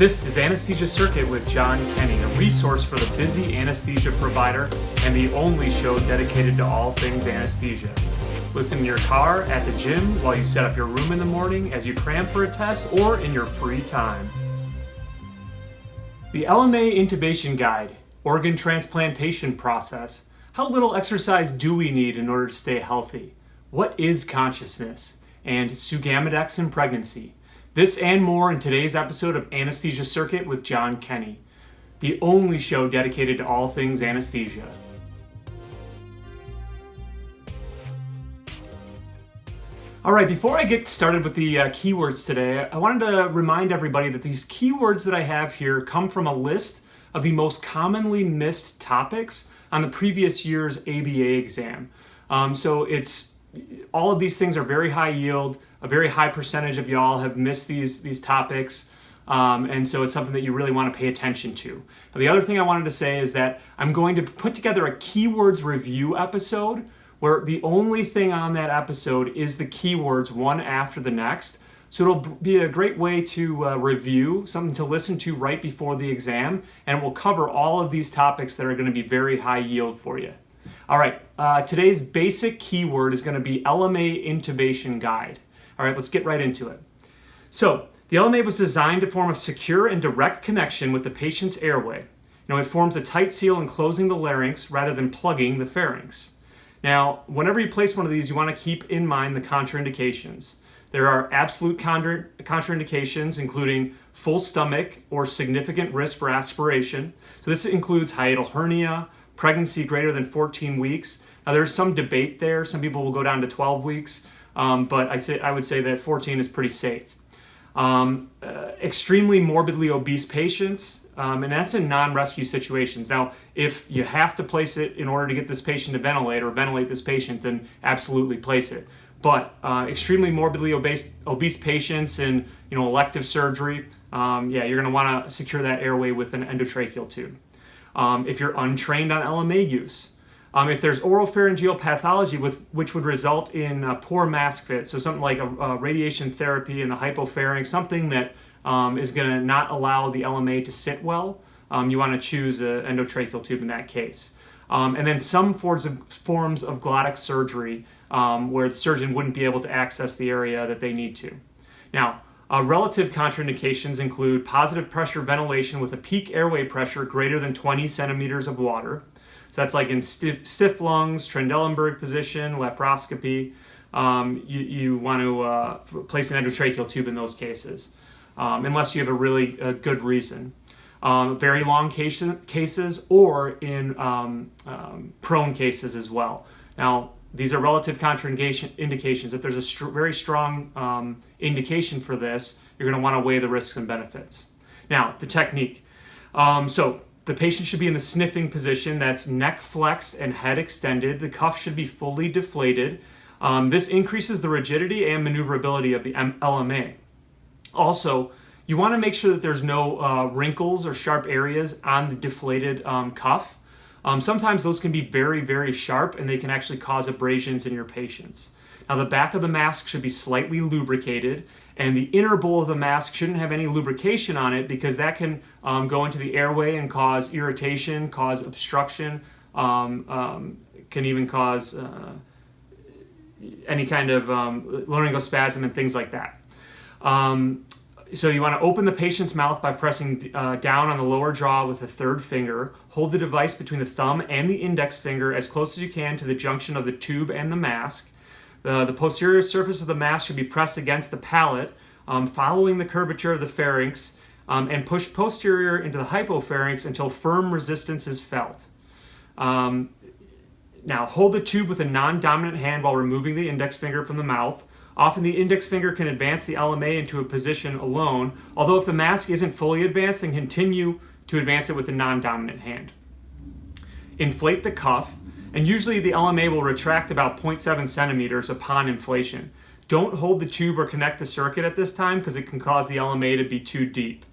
This is Anesthesia Circuit with John Kenny, a resource for the busy anesthesia provider and the only show dedicated to all things anesthesia. Listen in your car, at the gym, while you set up your room in the morning, as you cram for a test, or in your free time. The LMA intubation guide, organ transplantation process. How little exercise do we need in order to stay healthy? What is consciousness? And Sugamidex in pregnancy. This and more in today's episode of Anesthesia Circuit with John Kenny, the only show dedicated to all things anesthesia. All right, before I get started with the keywords today, I wanted to remind everybody that these keywords that I have here come from a list of the most commonly missed topics on the previous year's ABA exam. So all of these things are very high yield. A very high percentage of y'all have missed these topics, and so it's something that you really want to pay attention to. But the other thing I wanted to say is that I'm going to put together a keywords review episode where the only thing on that episode is the keywords one after the next. So it'll be a great way to review, something to listen to right before the exam, and it will cover all of these topics that are going to be very high yield for you. All right, today's basic keyword is going to be LMA intubation guide. All right, let's get right into it. So the LMA was designed to form a secure and direct connection with the patient's airway. It forms a tight seal enclosing the larynx rather than plugging the pharynx. Now, whenever you place one of these, you want to keep in mind the contraindications. There are absolute contraindications, including full stomach or significant risk for aspiration. So this includes hiatal hernia, pregnancy greater than 14 weeks. Now, there's some debate there. Some people will go down to 12 weeks. But I would say that 14 is pretty safe. Extremely morbidly obese patients, and that's in non-rescue situations. Now, if you have to place it in order to get this patient to ventilate or ventilate this patient, then absolutely place it. But extremely morbidly obese patients in elective surgery, you're going to want to secure that airway with an endotracheal tube. If you're untrained on LMA use. If there's oropharyngeal pathology which would result in a poor mask fit, so something like a radiation therapy in the hypopharynx, something that is going to not allow the LMA to sit well, you want to choose an endotracheal tube in that case. And then some forms of glottic surgery where the surgeon wouldn't be able to access the area that they need to. Now, relative contraindications include positive pressure ventilation with a peak airway pressure greater than 20 centimeters of water. So that's like in stiff lungs, Trendelenburg position, laparoscopy. You want to place an endotracheal tube in those cases, unless you have a really good reason. Very long cases or in prone cases as well. Now, these are relative contraindications. If there's a very strong indication for this, you're going to want to weigh the risks and benefits. Now, the technique. The patient should be in the sniffing position. That's neck flexed and head extended. The cuff should be fully deflated. This increases the rigidity and maneuverability of the LMA. Also, you want to make sure that there's no wrinkles or sharp areas on the deflated cuff. Sometimes those can be very, very sharp and they can actually cause abrasions in your patients. Now, the back of the mask should be slightly lubricated, and the inner bowl of the mask shouldn't have any lubrication on it because that can go into the airway and cause irritation, cause obstruction, can even cause any kind of laryngospasm and things like that. So you want to open the patient's mouth by pressing down on the lower jaw with the third finger. Hold the device between the thumb and the index finger as close as you can to the junction of the tube and the mask. The posterior surface of the mask should be pressed against the palate, following the curvature of the pharynx, and push posterior into the hypopharynx until firm resistance is felt. Now, hold the tube with a non-dominant hand while removing the index finger from the mouth. Often the index finger can advance the LMA into a position alone, although if the mask isn't fully advanced, then continue to advance it with the non-dominant hand. Inflate the cuff. And usually the LMA will retract about 0.7 centimeters upon inflation. Don't hold the tube or connect the circuit at this time because it can cause the LMA to be too deep.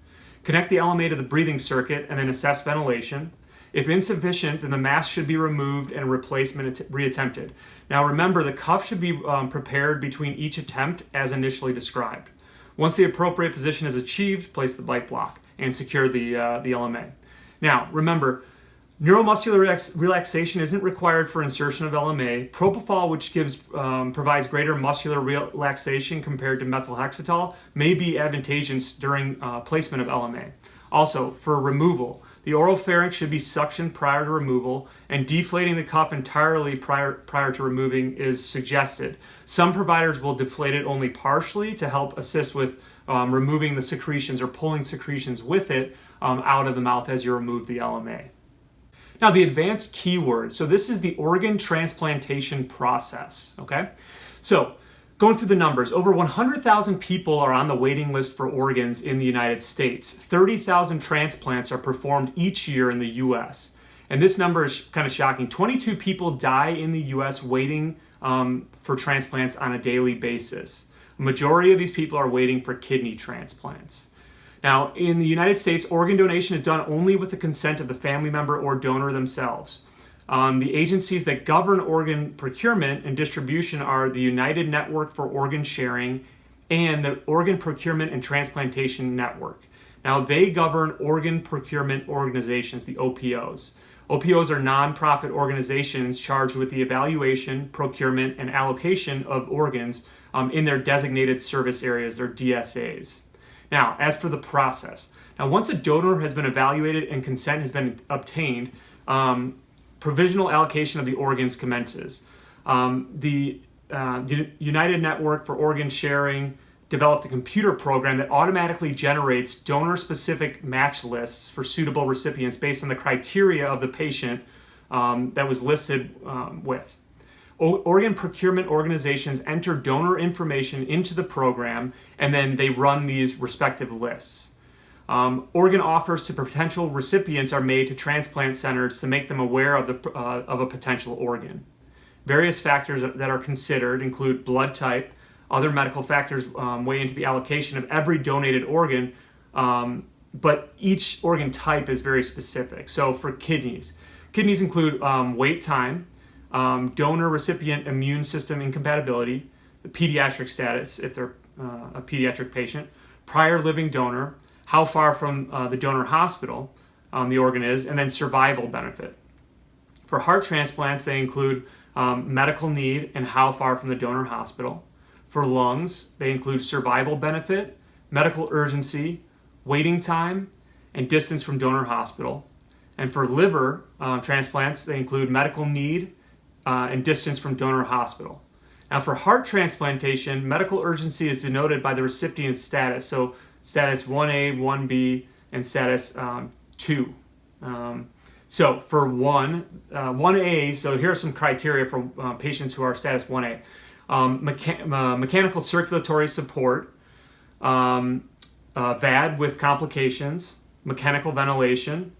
Connect the LMA to the breathing circuit and then assess ventilation. If insufficient, then the mask should be removed and a replacement reattempted. Now remember, the cuff should be prepared between each attempt as initially described. Once the appropriate position is achieved, place the bite block. and secure the LMA. Now, remember, neuromuscular relaxation isn't required for insertion of LMA. Propofol, which provides greater muscular relaxation compared to methylhexatol, may be advantageous during placement of LMA. Also, for removal, the oropharynx should be suctioned prior to removal, and deflating the cuff entirely prior to removing is suggested. Some providers will deflate it only partially to help assist with removing the secretions or pulling secretions with it out of the mouth as you remove the LMA. Now, the advanced keyword. So this is the organ transplantation process, okay? So going through the numbers, over 100,000 people are on the waiting list for organs in the United States. 30,000 transplants are performed each year in the US. And this number is kind of shocking. 22 people die in the US waiting for transplants on a daily basis. A majority of these people are waiting for kidney transplants. Now, in the United States, organ donation is done only with the consent of the family member or donor themselves. The agencies that govern organ procurement and distribution are the United Network for Organ Sharing and the Organ Procurement and Transplantation Network. Now, they govern organ procurement organizations, the OPOs. OPOs are nonprofit organizations charged with the evaluation, procurement, and allocation of organs in their designated service areas, their DSAs. Now, as for the process, once a donor has been evaluated and consent has been obtained, provisional allocation of the organs commences. The United Network for Organ Sharing developed a computer program that automatically generates donor-specific match lists for suitable recipients based on the criteria of the patient that was listed with. Organ procurement organizations enter donor information into the program, and then they run these respective lists. Organ offers to potential recipients are made to transplant centers to make them aware of a potential organ. Various factors that are considered include blood type. Other medical factors weigh into the allocation of every donated organ, but each organ type is very specific. So for kidneys include wait time, donor-recipient immune system incompatibility, the pediatric status, if they're a pediatric patient, prior living donor, how far from the donor hospital the organ is, and then survival benefit. For heart transplants, they include medical need and how far from the donor hospital. For lungs, they include survival benefit, medical urgency, waiting time, and distance from donor hospital. And for liver transplants, they include medical need and distance from donor hospital. Now, for heart transplantation, medical urgency is denoted by the recipient's status. So status 1A, 1B, and status 2. So for 1A, so here are some criteria for patients who are status 1A. Mechanical circulatory support, VAD with complications, mechanical ventilation,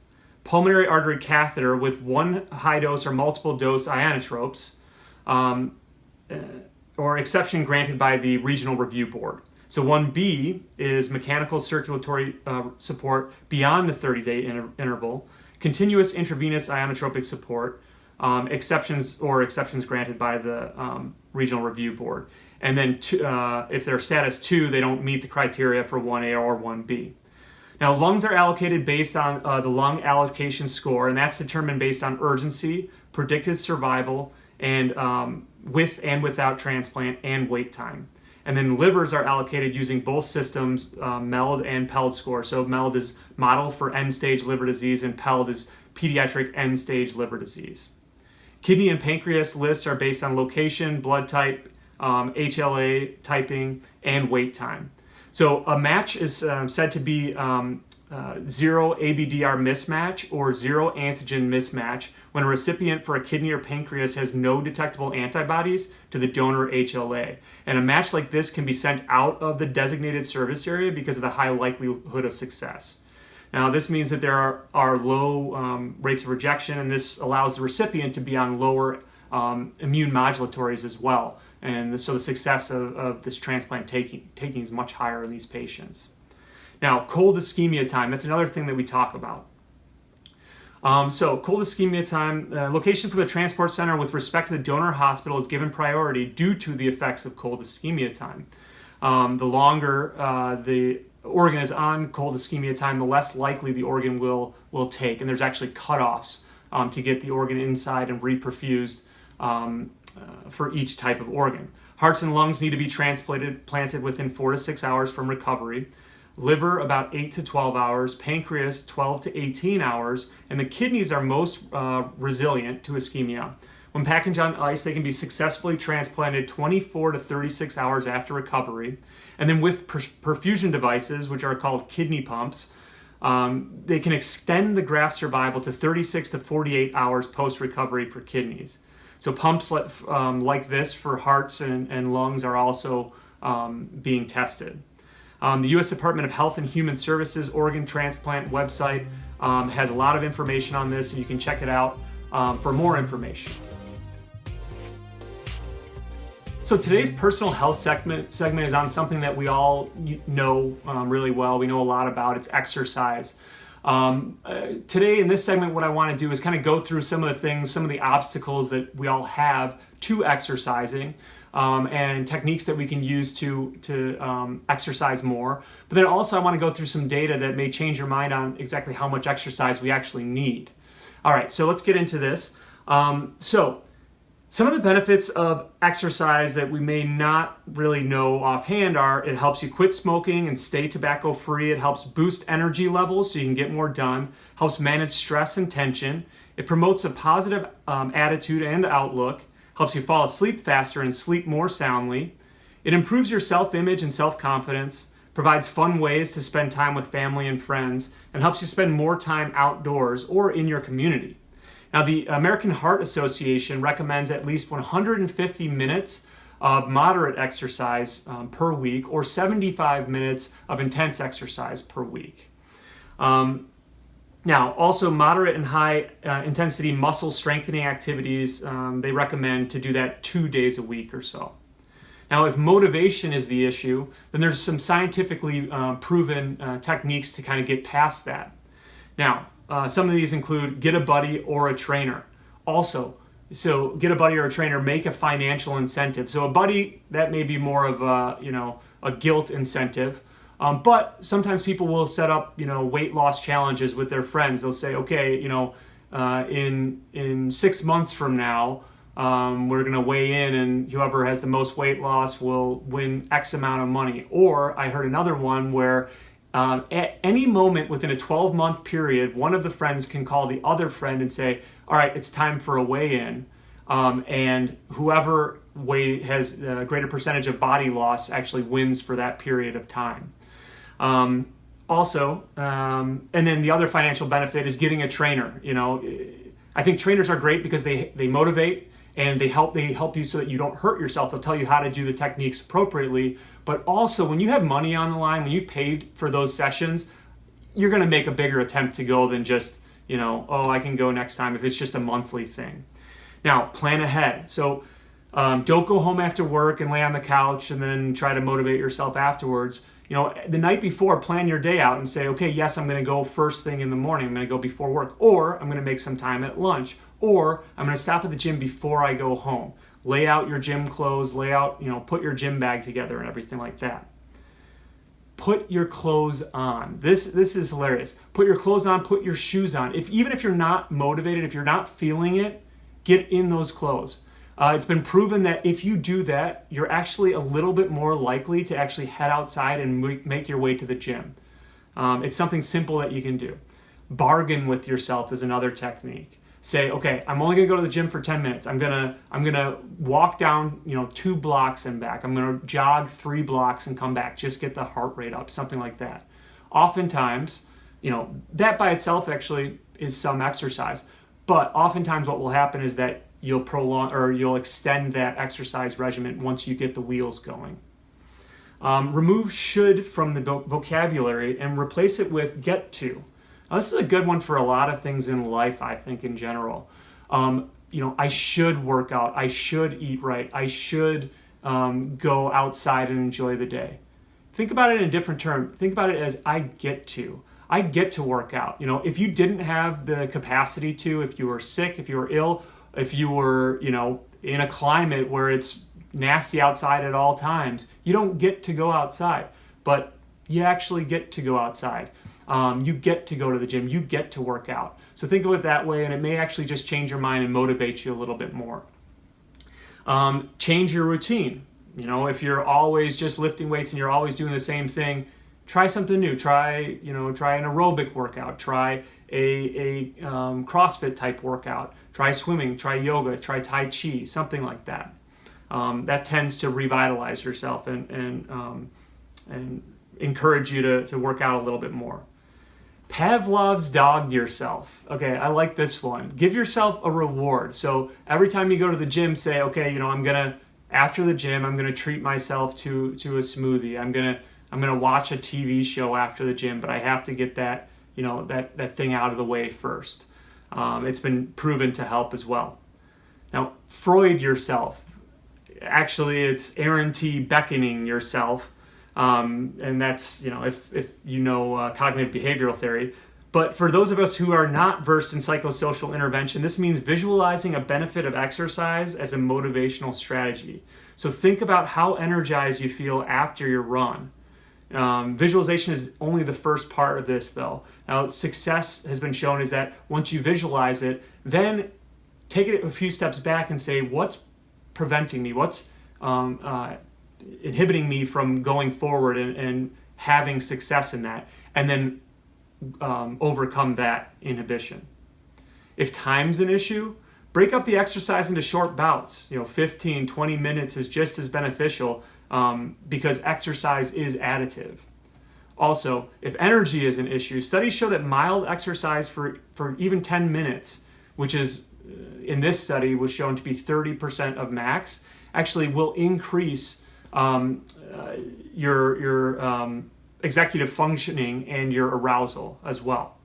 pulmonary artery catheter with one high dose or multiple dose ionotropes, or exception granted by the regional review board. So 1B is mechanical circulatory support beyond the 30-day interval, continuous intravenous ionotropic support, exceptions granted by the regional review board. And then if they're status 2, they don't meet the criteria for 1A or 1B. Now, lungs are allocated based on the lung allocation score, and that's determined based on urgency, predicted survival, and with and without transplant, and wait time. And then livers are allocated using both systems, MELD and PELD score. So MELD is model for end-stage liver disease, and PELD is pediatric end-stage liver disease. Kidney and pancreas lists are based on location, blood type, HLA typing, and wait time. So a match is said to be zero ABDR mismatch or zero antigen mismatch when a recipient for a kidney or pancreas has no detectable antibodies to the donor HLA. And a match like this can be sent out of the designated service area because of the high likelihood of success. Now, this means that there are low rates of rejection, and this allows the recipient to be on lower immune modulatories as well. And so the success of this transplant taking is much higher in these patients. Now, cold ischemia time, that's another thing that we talk about. So cold ischemia time, location for the transport center with respect to the donor hospital is given priority due to the effects of cold ischemia time. The longer the organ is on cold ischemia time, the less likely the organ will take. And there's actually cutoffs to get the organ inside and reperfused for each type of organ. Hearts and lungs need to be transplanted within 4 to 6 hours from recovery. Liver about 8 to 12 hours, pancreas 12 to 18 hours, and the kidneys are most resilient to ischemia. When packaged on ice, they can be successfully transplanted 24 to 36 hours after recovery. And then with perfusion devices, which are called kidney pumps, they can extend the graft survival to 36 to 48 hours post-recovery for kidneys. So pumps like this for hearts and lungs are also being tested. The U.S. Department of Health and Human Services organ transplant website has a lot of information on this, and you can check it out for more information. So today's personal health segment is on something that we all know really well. We know a lot about. It's exercise. Today in this segment, what I want to do is kind of go through some of the things, some of the obstacles that we all have to exercising, and techniques that we can use to exercise more. But then also I want to go through some data that may change your mind on exactly how much exercise we actually need. All right, so let's get into this. So some of the benefits of exercise that we may not really know offhand are it helps you quit smoking and stay tobacco free. It helps boost energy levels so you can get more done. Helps manage stress and tension. It promotes a positive attitude and outlook. Helps you fall asleep faster and sleep more soundly. It improves your self-image and self-confidence. Provides fun ways to spend time with family and friends. And helps you spend more time outdoors or in your community. Now, the American Heart Association recommends at least 150 minutes of moderate exercise per week or 75 minutes of intense exercise per week. Now, also moderate and high intensity muscle strengthening activities, they recommend to do that 2 days a week or so. Now, if motivation is the issue, then there's some scientifically proven techniques to kind of get past that. Now, some of these include get a buddy or a trainer. Also, so get a buddy or a trainer, make a financial incentive. So a buddy, that may be more of a guilt incentive. But sometimes people will set up, weight loss challenges with their friends. They'll say, okay, in 6 months from now, we're going to weigh in and whoever has the most weight loss will win X amount of money. Or I heard another one where at any moment within a 12-month period, one of the friends can call the other friend and say, all right, it's time for a weigh-in. And whoever has a greater percentage of body loss actually wins for that period of time. And then the other financial benefit is getting a trainer. I think trainers are great because they motivate and they help you so that you don't hurt yourself. They'll tell you how to do the techniques appropriately. But also, when you have money on the line, when you've paid for those sessions, you're going to make a bigger attempt to go than just, I can go next time if it's just a monthly thing. Now, plan ahead. So don't go home after work and lay on the couch and then try to motivate yourself afterwards. The night before, plan your day out and say, okay, yes, I'm going to go first thing in the morning. I'm going to go before work, or I'm going to make some time at lunch, or I'm going to stop at the gym before I go home. Lay out your gym clothes, put your gym bag together and everything like that. Put your clothes on. This is hilarious. Put your clothes on, put your shoes on. Even if you're not motivated, if you're not feeling it, get in those clothes. It's been proven that if you do that, you're actually a little bit more likely to actually head outside and make your way to the gym. It's something simple that you can do. Bargain with yourself is another technique. Say, okay, I'm only gonna go to the gym for 10 minutes. I'm gonna walk down, 2 blocks and back. I'm gonna jog 3 blocks and come back. Just get the heart rate up, something like that. Oftentimes, that by itself actually is some exercise. But oftentimes what will happen is that you'll prolong or you'll extend that exercise regimen once you get the wheels going. Remove should from the vocabulary and replace it with get to. Now, this is a good one for a lot of things in life, I think, in general. I should work out. I should eat right. I should go outside and enjoy the day. Think about it in a different term. Think about it as I get to. I get to work out. If you didn't have the capacity to, if you were sick, if you were ill, if you were, in a climate where it's nasty outside at all times, you don't get to go outside. But you actually get to go outside. You get to go to the gym. You get to work out. So think of it that way, and it may actually just change your mind and motivate you a little bit more. Change your routine. You know, if you're always just lifting weights and you're always doing the same thing, try something new. Try an aerobic workout. Try a CrossFit type workout. Try swimming. Try yoga. Try Tai Chi. Something like that. That tends to revitalize yourself and encourage you to work out a little bit more. Pavlov's dog yourself. Okay, I like this one. Give yourself a reward. So every time you go to the gym, say, okay, after the gym, I'm gonna treat myself to a smoothie. I'm gonna watch a TV show after the gym, but I have to get that thing out of the way first. It's been proven to help as well. Now, Freud yourself. Actually, it's Aaron T. beckoning yourself. And that's, if you know cognitive behavioral theory. But for those of us who are not versed in psychosocial intervention, this means visualizing a benefit of exercise as a motivational strategy. So think about how energized you feel after your run. Visualization is only the first part of this, though. Now, success has been shown is that once you visualize it, then take it a few steps back and say, what's preventing me? What's inhibiting me from going forward and having success in that? And then overcome that inhibition. If time's an issue, break up the exercise into short bouts. 15, 20 minutes is just as beneficial because exercise is additive. Also, if energy is an issue, studies show that mild exercise for even 10 minutes, which is in this study was shown to be 30% of max, actually will increase your executive functioning and your arousal as well.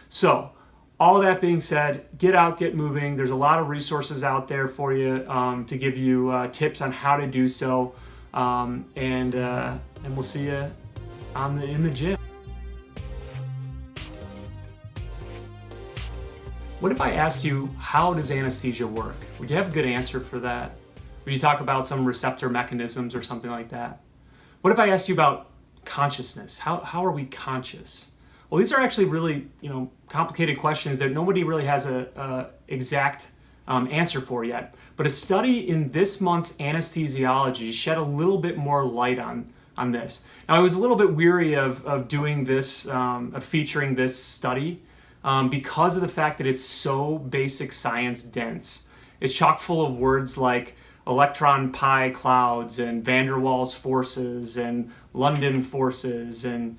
So all of that being said, get out, get moving. There's a lot of resources out there for you to give you tips on how to do so. And we'll see you in the gym. What if I asked you, how does anesthesia work? Would you have a good answer for that? Would you talk about some receptor mechanisms or something like that? What if I asked you about consciousness? How are we conscious? Well, these are actually really complicated questions that nobody really has a exact answer for yet. But a study in this month's anesthesiology shed a little bit more light on this. Now, I was a little bit weary of doing this, of featuring this study because of the fact that it's so basic science dense. It's chock full of words like electron pi clouds and van der Waals forces and London forces and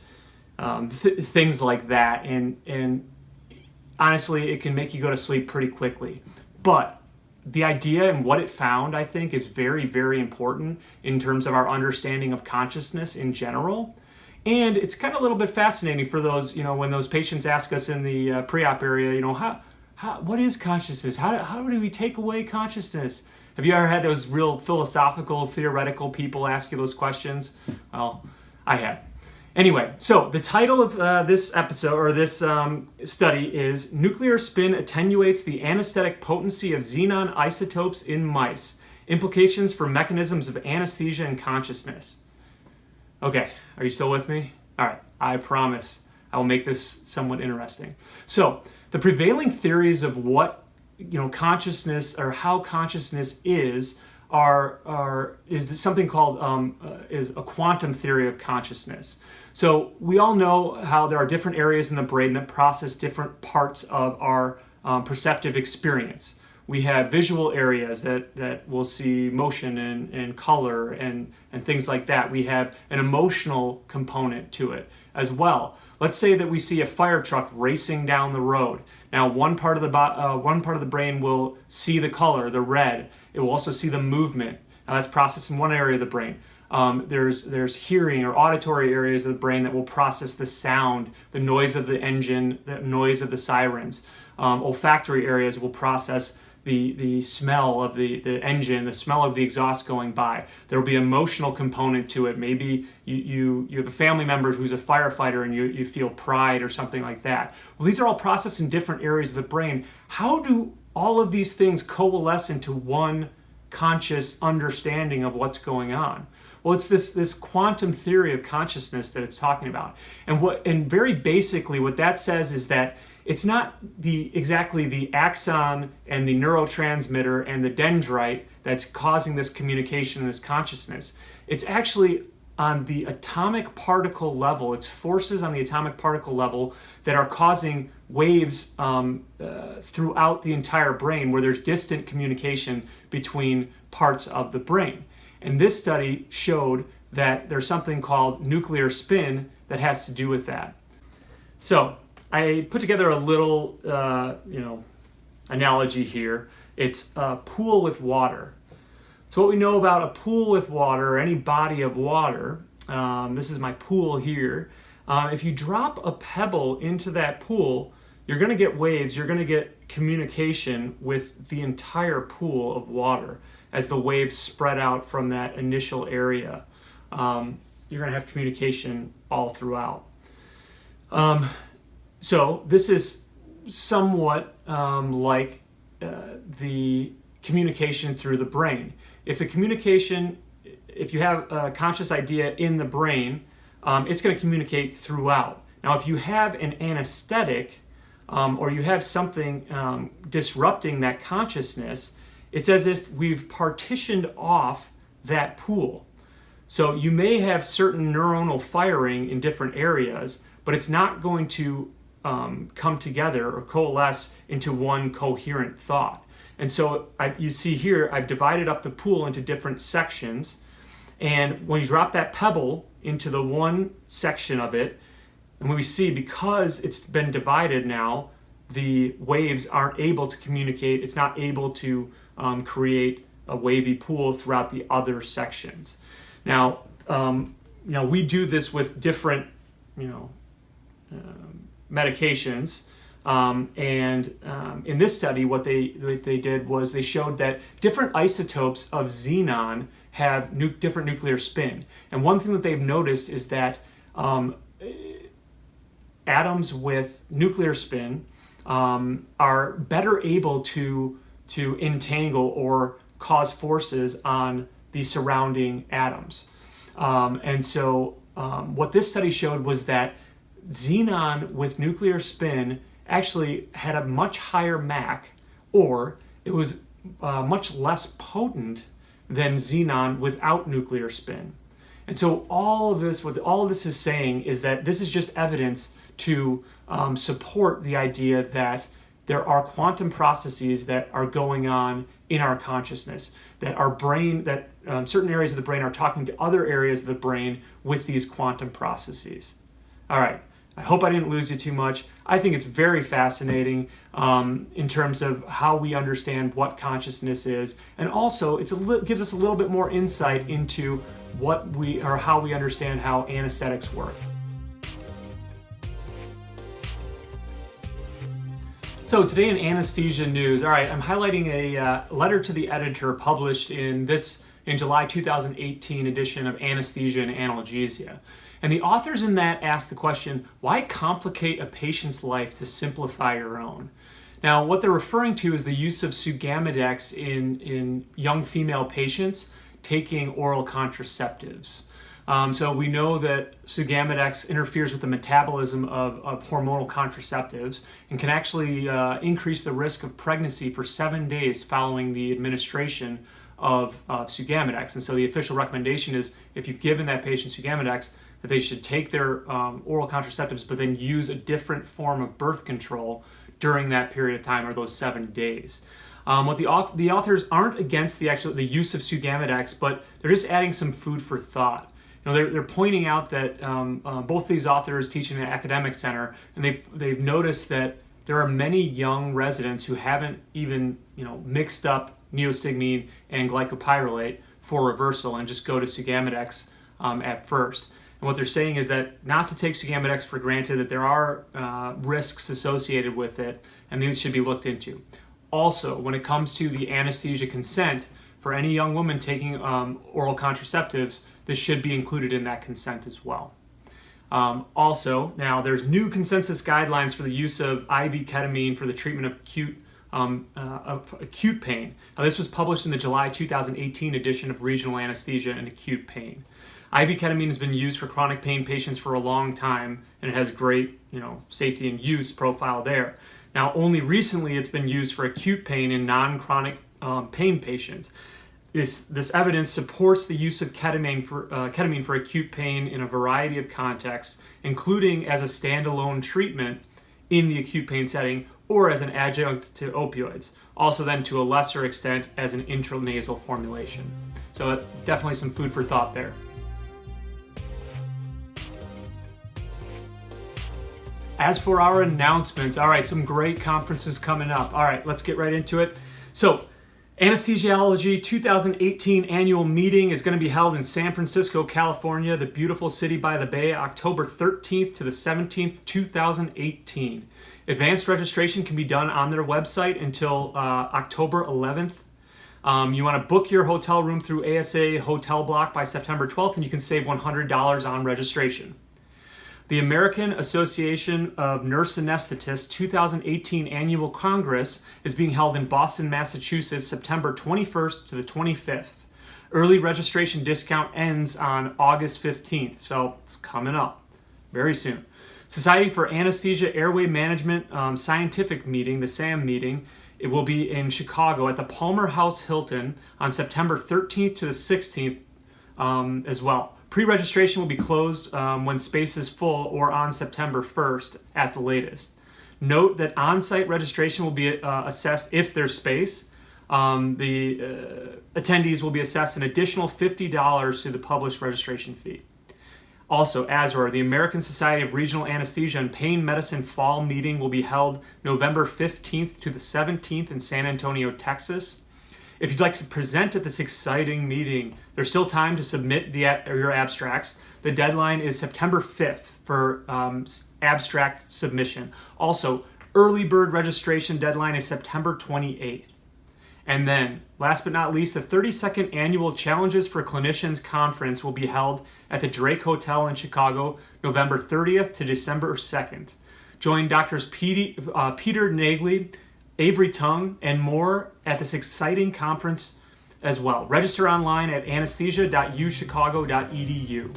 things like that. And honestly, it can make you go to sleep pretty quickly. But the idea and what it found, I think, is very, very important in terms of our understanding of consciousness in general. And it's kind of a little bit fascinating for those, when those patients ask us in the pre-op area, what is consciousness? How do we take away consciousness? Have you ever had those real philosophical, theoretical people ask you those questions? Well, I have. Anyway, so the title of this episode or this study is Nuclear Spin Attenuates the Anesthetic Potency of Xenon Isotopes in Mice. Implications for Mechanisms of Anesthesia and Consciousness. Okay, are you still with me? All right, I promise I will make this somewhat interesting. So the prevailing theories of what consciousness or how consciousness is something called is a quantum theory of consciousness. So we all know how there are different areas in the brain that process different parts of our perceptive experience. We have visual areas that will see motion and color and things like that. We have an emotional component to it as well. Let's say that we see a fire truck racing down the road. Now, one part of the brain will see the color, the red. It will also see the movement. Now, that's processed in one area of the brain. There's hearing or auditory areas of the brain that will process the sound, the noise of the engine, the noise of the sirens. Olfactory areas will process the smell of the engine, the smell of the exhaust going by. There will be an emotional component to it. Maybe you have a family member who's a firefighter and you feel pride or something like that. Well, these are all processed in different areas of the brain. How do all of these things coalesce into one conscious understanding of what's going on? Well, it's this quantum theory of consciousness that it's talking about. And very basically what that says is that it's not exactly the axon and the neurotransmitter and the dendrite that's causing this communication and this consciousness. It's actually on the atomic particle level. It's forces on the atomic particle level that are causing waves throughout the entire brain, where there's distant communication between parts of the brain. And this study showed that there's something called nuclear spin that has to do with that. So I put together a little analogy here. It's a pool with water. So what we know about a pool with water, or any body of water, this is my pool here. If you drop a pebble into that pool, you're going to get waves, you're going to get communication with the entire pool of water as the waves spread out from that initial area. You're going to have communication all throughout. So this is somewhat like the communication through the brain. If you have a conscious idea in the brain, it's going to communicate throughout. Now, if you have an anesthetic or you have something disrupting that consciousness, it's as if we've partitioned off that pool. So you may have certain neuronal firing in different areas, but it's not going to come together or coalesce into one coherent thought. And so you see here, I've divided up the pool into different sections. And when you drop that pebble into the one section of it, and we see, because it's been divided now, the waves aren't able to communicate. It's not able to create a wavy pool throughout the other sections. Now, we do this with different, medications. In this study, what they did was they showed that different isotopes of xenon have different nuclear spin. And one thing that they've noticed is that atoms with nuclear spin are better able to entangle or cause forces on the surrounding atoms. And so what this study showed was that xenon with nuclear spin actually had a much higher Mach, or it was much less potent than xenon without nuclear spin. And so what all of this is saying is that this is just evidence to support the idea that there are quantum processes that are going on in our consciousness, that our brain, that certain areas of the brain are talking to other areas of the brain with these quantum processes. All right. I hope I didn't lose you too much. I think it's very fascinating in terms of how we understand what consciousness is, and also gives us a little bit more insight into how we understand how anesthetics work. So today in anesthesia news, all right, I'm highlighting a letter to the editor published in July 2018 edition of Anesthesia and Analgesia. And the authors in that asked the question, why complicate a patient's life to simplify your own? Now, what they're referring to is the use of Sugamidex in young female patients taking oral contraceptives. So we know that Sugamidex interferes with the metabolism of hormonal contraceptives and can actually increase the risk of pregnancy for 7 days following the administration of Sugamidex. And so the official recommendation is, if you've given that patient Sugamidex, that they should take their oral contraceptives, but then use a different form of birth control during that period of time, or those 7 days. What the authors aren't against the use of Sugamidex, but they're just adding some food for thought. They're pointing out that both these authors teach in an academic center, and they've noticed that there are many young residents who haven't even mixed up neostigmine and glycopyrrolate for reversal and just go to Sugamidex at first. And what they're saying is that not to take Sugamidex for granted, that there are risks associated with it, and these should be looked into. Also, when it comes to the anesthesia consent, for any young woman taking oral contraceptives, this should be included in that consent as well. Also, now there's new consensus guidelines for the use of IV ketamine for the treatment of acute pain. Now, this was published in the July 2018 edition of Regional Anesthesia and Acute Pain. IV ketamine has been used for chronic pain patients for a long time, and it has great, safety and use profile there. Now, only recently it's been used for acute pain in non-chronic pain patients. This evidence supports the use of ketamine for acute pain in a variety of contexts, including as a standalone treatment in the acute pain setting or as an adjunct to opioids. Also then to a lesser extent as an intranasal formulation. So definitely some food for thought there. As for our announcements, all right, some great conferences coming up. All right, let's get right into it. So, Anesthesiology 2018 annual meeting is going to be held in San Francisco, California, the beautiful city by the bay, October 13th to the 17th, 2018. Advanced registration can be done on their website until October 11th. You want to book your hotel room through ASA Hotel Block by September 12th, and you can save $100 on registration. The American Association of Nurse Anesthetists 2018 Annual Congress is being held in Boston, Massachusetts, September 21st to the 25th. Early registration discount ends on August 15th, so it's coming up very soon. Society for Anesthesia Airway Management Scientific Meeting, the SAM meeting, it will be in Chicago at the Palmer House Hilton on September 13th to the 16th as well. Pre-registration will be closed when space is full or on September 1st at the latest. Note that on-site registration will be assessed if there's space. The attendees will be assessed an additional $50 to the published registration fee. Also, ASRA, the American Society of Regional Anesthesia and Pain Medicine Fall Meeting will be held November 15th to the 17th in San Antonio, Texas. If you'd like to present at this exciting meeting, there's still time to submit your abstracts. The deadline is September 5th for abstract submission. Also, early bird registration deadline is September 28th. And then, last but not least, the 32nd Annual Challenges for Clinicians Conference will be held at the Drake Hotel in Chicago, November 30th to December 2nd. Join Drs. Peter Nagley, Avery Tung, and more at this exciting conference as well. Register online at anesthesia.uchicago.edu.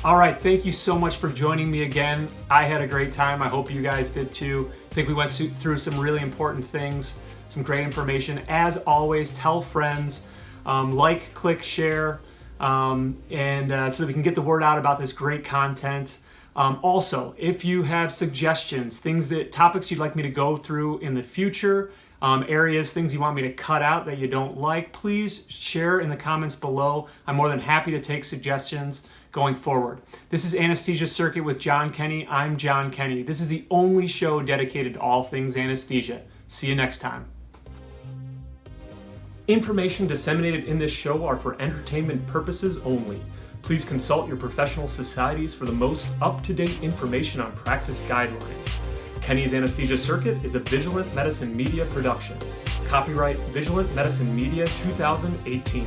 All right, thank you so much for joining me again. I had a great time. I hope you guys did too. I think we went through some really important things, some great information. As always, tell friends, like, click, share, so that we can get the word out about this great content. Also, if you have suggestions, topics you'd like me to go through in the future, things you want me to cut out that you don't like, please share in the comments below. I'm more than happy to take suggestions going forward. This is Anesthesia Circuit with John Kenny. I'm John Kenny. This is the only show dedicated to all things anesthesia. See you next time. Information disseminated in this show are for entertainment purposes only. Please consult your professional societies for the most up-to-date information on practice guidelines. Kenny's Anesthesia Circuit is a Vigilant Medicine Media production. Copyright Vigilant Medicine Media 2018.